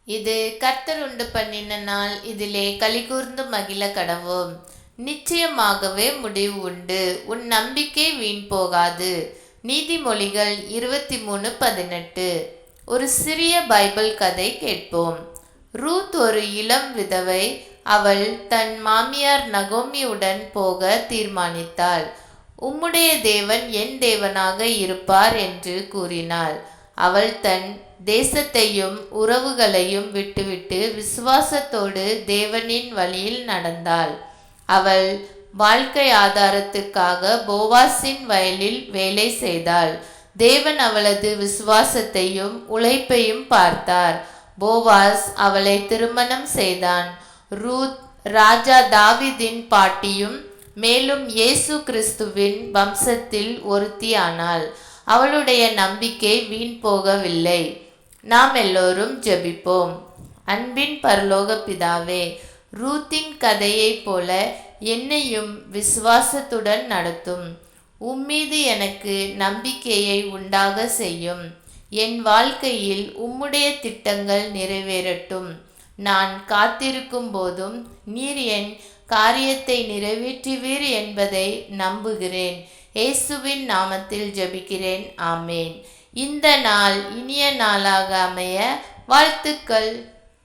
இது கர்த்தர் உண்டு பண்ணின நாள், இதிலே களிகூர்ந்து மகிழ கடவோம். நிச்சயமாகவே முடிவு உண்டு, உன் நம்பிக்கை வீண் போகாது. நீதிமொழிகள் 23:18. ஒரு சிறிய பைபிள் கதை கேட்போம். ரூத் ஒரு இளம் விதவை. அவள் தன் மாமியார் நகோமியுடன் போக தீர்மானித்தாள். உம்முடைய தேவன் என் தேவனாக இருப்பார் என்று கூறினாள். அவள் தன் தேசத்தையும் உறவுகளையும் விட்டுவிட்டு விசுவாசத்தோடு தேவனின் வழியில் நடந்தாள். அவள் வாழ்க்கை ஆதாரத்துக்காக போவாசின் வயலில் வேலை செய்தாள். தேவன் அவளது விசுவாசத்தையும் உழைப்பையும் பார்த்தார். போவாஸ் அவளை திருமணம் செய்தான். ரூத் ராஜா தாவீதின் பாட்டியும் மேலும் இயேசு கிறிஸ்துவின் வம்சத்தில் ஒருத்தியானாள். அவளுடைய நம்பிக்கை வீண் போகவில்லை. நாம் எல்லோரும் ஜெபிப்போம். அன்பின் பரலோக பிதாவே, ரூத்தின் கதையைப் போல என்னையும் விசுவாசத்துடன் நடத்தும். உம்மீது எனக்கு நம்பிக்கையை உண்டாக செய்யும். என் வாழ்க்கையில் உம்முடைய திட்டங்கள் நிறைவேறட்டும். நான் காத்திருக்கும் போதும் நீர் என் காரியத்தை நிறைவேற்றுவீர் என்பதை நம்புகிறேன். இயேசுவின் நாமத்தில் ஜெபிக்கிறேன். ஆமேன். இந்த நாள் இனிய நாளாக அமைய வாழ்த்துக்கள்.